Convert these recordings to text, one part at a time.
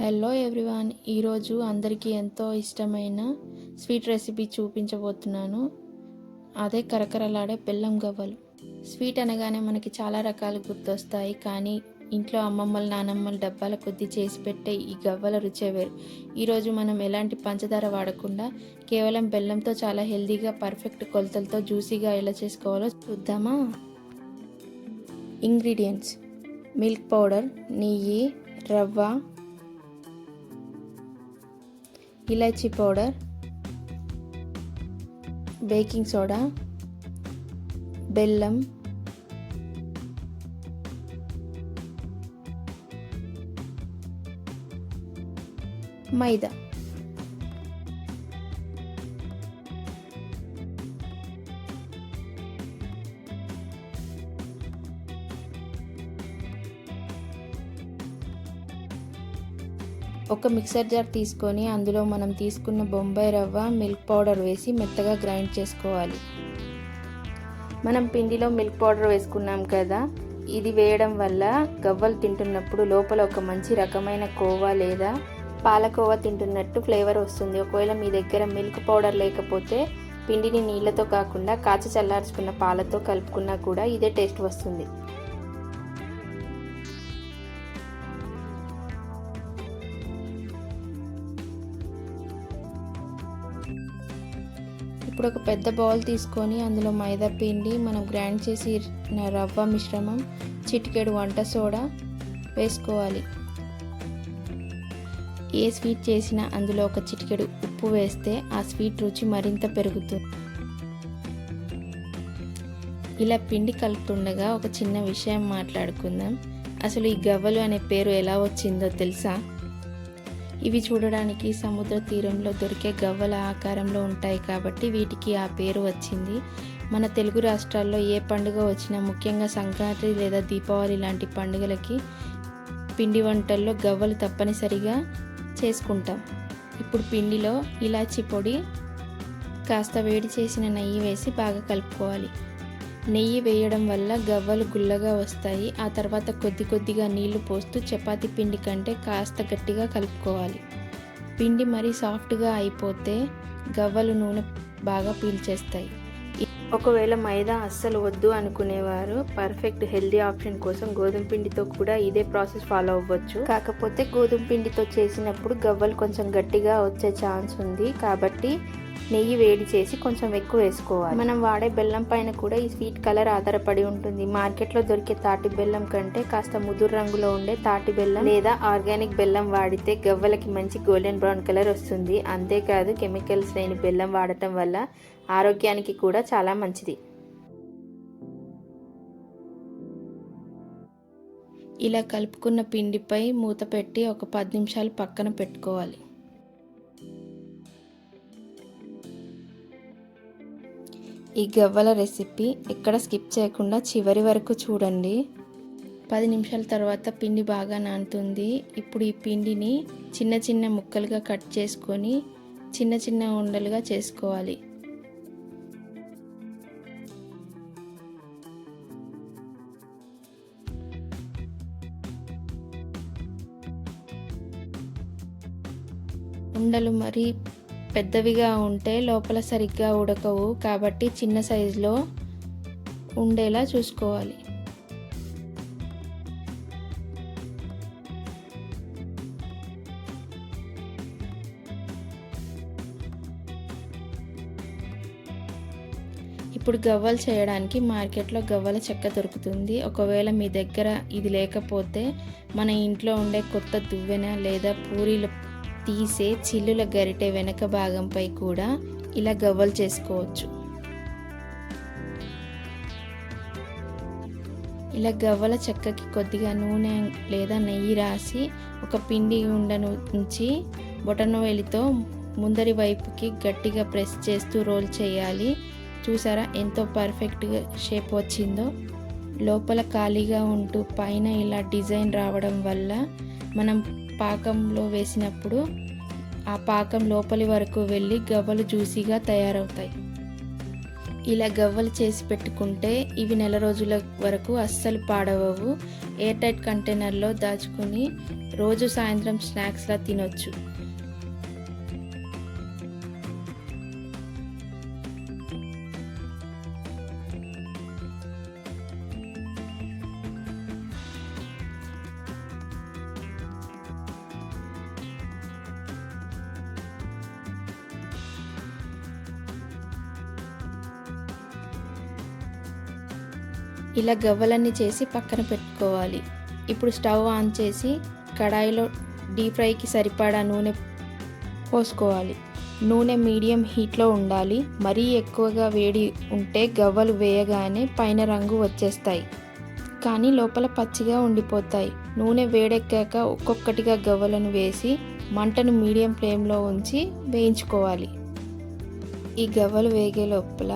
Hello everyone, ఈరోజు అందరికీ ఎంతో ఇష్టమైన స్వీట్ రెసిపీ చూపించబోతున్నాను. అదే కరకరలాడే బెల్లం గవ్వలు. స్వీట్ అనగానే మనకి చాలా రకాలు గుర్తొస్తాయి, కానీ ఇంట్లో అమ్మమ్మలు నానమ్మలు డబ్బాల కొద్దీ చేసి పెట్టే ఈ గవ్వల రుచే వేరు. ఈరోజు మనం ఎలాంటి పంచదార వాడకుండా కేవలం బెల్లంతో చాలా హెల్తీగా పర్ఫెక్ట్ కొలతలతో జ్యూసీగా ఎలా చేసుకోవాలో చూద్దామా. ఇంగ్రీడియంట్స్: మిల్క్ పౌడర్, నెయ్యి, రవ్వ, ఇలాచీ పౌడర్, బేకింగ్ సోడా, బెల్లం, మైదా. ఒక మిక్సర్ జార్ తీసుకొని అందులో మనం తీసుకున్న బొంబాయి రవ్వ, మిల్క్ పౌడర్ వేసి మెత్తగా గ్రైండ్ చేసుకోవాలి. మనం పిండిలో మిల్క్ పౌడర్ వేసుకున్నాం కదా, ఇది వేయడం వల్ల గవ్వలు తింటున్నప్పుడు లోపల ఒక మంచి రకమైన కోవా లేదా పాలకోవా తింటున్నట్టు ఫ్లేవర్ వస్తుంది. ఒకవేళ మీ దగ్గర మిల్క్ పౌడర్ లేకపోతే పిండిని నీళ్ళతో కాకుండా కాచి చల్లార్చుకున్న పాలతో కలుపుకున్నా కూడా ఇదే టేస్ట్ వస్తుంది. ఇప్పుడు ఒక పెద్ద బౌల్ తీసుకొని అందులో మైదా పిండి, మనం గ్రైండ్ చేసి రవ్వ మిశ్రమం, చిటికెడు వంట సోడా వేసుకోవాలి. ఏ స్వీట్ చేసినా అందులో ఒక చిటికెడు ఉప్పు వేస్తే ఆ స్వీట్ రుచి మరింత పెరుగుతుంది. ఇలా పిండి కలుపుతుండగా ఒక చిన్న విషయం మాట్లాడుకుందాం. అసలు ఈ గవ్వలు అనే పేరు ఎలా వచ్చిందో తెలుసా? ఇవి చూడడానికి సముద్ర తీరంలో దొరికే గవ్వల ఆకారంలో ఉంటాయి కాబట్టి వీటికి ఆ పేరు వచ్చింది. మన తెలుగు రాష్ట్రాల్లో ఏ పండుగ వచ్చినా, ముఖ్యంగా సంక్రాంతి లేదా దీపావళి లాంటి పండుగలకి పిండి వంటల్లో గవ్వలు తప్పనిసరిగా చేసుకుంటాం. ఇప్పుడు పిండిలో ఇలాచీ పొడి, కాస్త వేడి చేసిన నెయ్యి వేసి బాగా కలుపుకోవాలి. నెయ్యి వేయడం వల్ల గవ్వలు గుల్లగా వస్తాయి. ఆ తర్వాత కొద్ది కొద్దిగా నీళ్లు పోస్తూ చపాతీ పిండి కంటే కాస్త గట్టిగా కలుపుకోవాలి. పిండి మరీ సాఫ్ట్గా అయిపోతే గవ్వలు నూనె బాగా పీల్చేస్తాయి. ఒకవేళ మైదా అస్సలు వద్దు అనుకునేవారు పర్ఫెక్ట్ హెల్దీ ఆప్షన్ కోసం గోధుమ పిండితో కూడా ఇదే ప్రాసెస్ ఫాలో అవ్వచ్చు. కాకపోతే గోధుమ పిండితో చేసినప్పుడు గవ్వలు కొంచెం గట్టిగా వచ్చే ఛాన్స్ ఉంది, కాబట్టి నెయ్యి వేడి చేసి కొంచెం ఎక్కువ వేసుకోవాలి. మనం వాడే బెల్లం పైన కూడా ఈ స్వీట్ కలర్ ఆధారపడి ఉంటుంది. మార్కెట్లో దొరికే తాటి బెల్లం కంటే కాస్త ముదురు రంగులో ఉండే తాటి బెల్లం లేదా ఆర్గానిక్ బెల్లం వాడితే గవ్వలకి మంచి గోల్డెన్ బ్రౌన్ కలర్ వస్తుంది. అంతేకాదు, కెమికల్స్ లేని బెల్లం వాడటం వల్ల ఆరోగ్యానికి కూడా చాలా మంచిది. ఇలా కలుపుకున్న పిండిపై మూత పెట్టి ఒక 10 నిమిషాలు పక్కన పెట్టుకోవాలి. ఈ గవ్వల రెసిపీ ఎక్కడ స్కిప్ చేయకుండా చివరి వరకు చూడండి. 10 నిమిషాల తర్వాత పిండి బాగా నానుతుంది. ఇప్పుడు ఈ పిండిని చిన్న చిన్న ముక్కలుగా కట్ చేసుకొని చిన్న చిన్న ఉండలుగా చేసుకోవాలి. ఉండలు మరి పెద్దవిగా ఉంటే లోపల సరిగ్గా ఉడకవు, కాబట్టి చిన్న సైజులో ఉండేలా చూసుకోవాలి. ఇప్పుడు గవ్వలు చేయడానికి మార్కెట్లో గవ్వల చెక్క దొరుకుతుంది. ఒకవేళ మీ దగ్గర ఇది లేకపోతే మన ఇంట్లో ఉండే కొత్త దువ్వెన లేదా పూరీలు తీసే చిల్లుల గరిటె వెనక భాగంపై కూడా ఇలా గవ్వలు చేసుకోవచ్చు. ఇలా గవ్వల చెక్కకి కొద్దిగా నూనె లేదా నెయ్యి రాసి ఒక పిండి ఉండను ఉంచి బొటనవేలితో ముందరి వైపుకి గట్టిగా ప్రెస్ చేస్తూ రోల్ చేయాలి. చూసారా ఎంతో పర్ఫెక్ట్గా షేప్ వచ్చిందో? లోపల ఖాళీగా ఉంటూ పైన ఇలా డిజైన్ రావడం వల్ల మనం పాకంలో వేసినప్పుడు ఆ పాకం లోపలి వరకు వెళ్ళి గవ్వలు జ్యూసీగా తయారవుతాయి. ఇలా గవ్వలు చేసి పెట్టుకుంటే ఇవి నెల రోజుల వరకు అస్సలు పాడవవు. ఎయిర్ టైట్ కంటైనర్లో దాచుకుని రోజు సాయంత్రం స్నాక్స్లా తినొచ్చు. ఇలా గవ్వలన్నీ చేసి పక్కన పెట్టుకోవాలి. ఇప్పుడు స్టవ్ ఆన్ చేసి కడాయిలో డీప్ ఫ్రైకి సరిపడా నూనె పోసుకోవాలి. నూనె మీడియం హీట్లో ఉండాలి. మరీ ఎక్కువగా వేడి ఉంటే గవ్వలు వేయగానే పైన రంగు వచ్చేస్తాయి, కానీ లోపల పచ్చిగా ఉండిపోతాయి. నూనె వేడెక్కాక ఒక్కొక్కటిగా గవ్వలను వేసి మంటను మీడియం ఫ్లేమ్లో ఉంచి వేయించుకోవాలి. ఈ గవ్వలు వేగే లోపల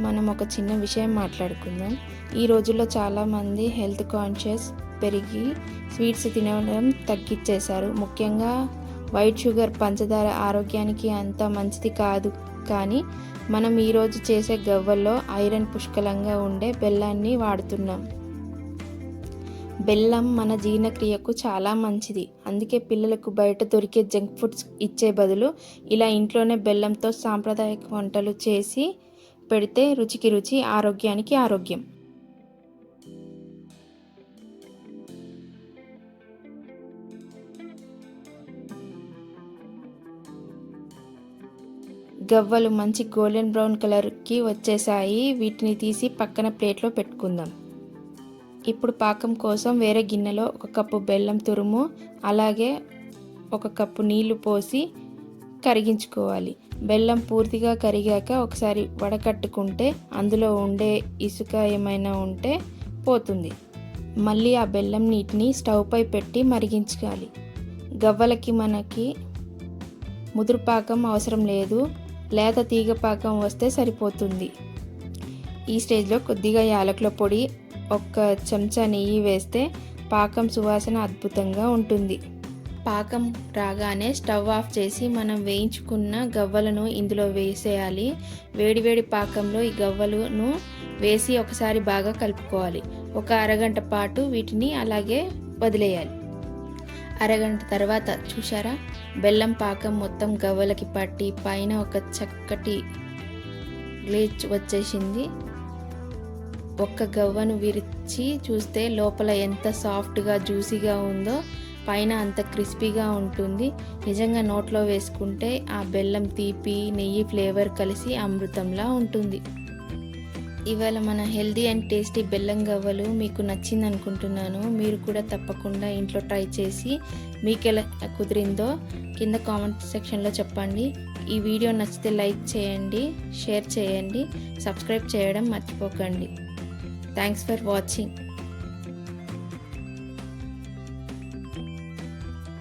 మనం ఒక చిన్న విషయం మాట్లాడుకుందాం. ఈ రోజుల్లో చాలామంది హెల్త్ కాన్షియస్ పెరిగి స్వీట్స్ తినడం తగ్గించేశారు. ముఖ్యంగా వైట్ షుగర్, పంచదార ఆరోగ్యానికి అంత మంచిది కాదు. కానీ మనం ఈరోజు చేసే గవ్వల్లో ఐరన్ పుష్కలంగా ఉండే బెల్లాన్ని వాడుతున్నాం. బెల్లం మన జీర్ణక్రియకు చాలా మంచిది. అందుకే పిల్లలకు బయట దొరికే జంక్ ఫుడ్స్ ఇచ్చే బదులు ఇలా ఇంట్లోనే బెల్లంతో సాంప్రదాయక వంటలు చేసి పెడితే రుచికి రుచి, ఆరోగ్యానికి ఆరోగ్యం. గవ్వలు మంచి గోల్డెన్ బ్రౌన్ కలర్కి వచ్చేసాయి. వీటిని తీసి పక్కన ప్లేట్లో పెట్టుకుందాం. ఇప్పుడు పాకం కోసం వేరే గిన్నెలో 1 కప్పు బెల్లం తురుము, అలాగే 1 కప్పు నీళ్లు పోసి కరిగించుకోవాలి. బెల్లం పూర్తిగా కరిగాక ఒకసారి వడకట్టుకుంటే అందులో ఉండే ఇసుక ఏమైనా ఉంటే పోతుంది. మళ్ళీ ఆ బెల్లం నీటిని స్టవ్ పై పెట్టి మరిగించాలి. గవ్వలకి మనకి ముదురు పాకం అవసరం లేదు, లేత తీగ పాకం వస్తే సరిపోతుంది. ఈ స్టేజ్లో కొద్దిగా యాలకుల పొడి, 1 చెంచా నెయ్యి వేస్తే పాకం సువాసన అద్భుతంగా ఉంటుంది. పాకం రాగానే స్టవ్ ఆఫ్ చేసి మనం వేయించుకున్న గవ్వలను ఇందులో వేసేయాలి. వేడివేడి పాకంలో ఈ గవ్వలను వేసి ఒకసారి బాగా కలుపుకోవాలి. ఒక అరగంట పాటు వీటిని అలాగే వదిలేయాలి. అరగంట తర్వాత చూసారా, బెల్లం పాకం మొత్తం గవ్వలకి పట్టి పైన ఒక చక్కటి గ్లేజ్ వచ్చేసింది. ఒక్క గవ్వను విరిచి చూస్తే లోపల ఎంత సాఫ్ట్గా జ్యూసీగా ఉందో, పైన అంత క్రిస్పీగా ఉంటుంది. నిజంగా నోట్లో వేసుకుంటే ఆ బెల్లం తీపి, నెయ్యి ఫ్లేవర్ కలిసి అమృతంలా ఉంటుంది. ఇవాళ మన హెల్దీ అండ్ టేస్టీ బెల్లం గవ్వలు మీకు నచ్చింది అనుకుంటున్నాను. మీరు కూడా తప్పకుండా ఇంట్లో ట్రై చేసి మీకు ఎలా కుదిరిందో కింద కామెంట్ సెక్షన్లో చెప్పండి. ఈ వీడియో నచ్చితే లైక్ చేయండి, షేర్ చేయండి, సబ్స్క్రైబ్ చేయడం మర్చిపోకండి. Thanks for watching.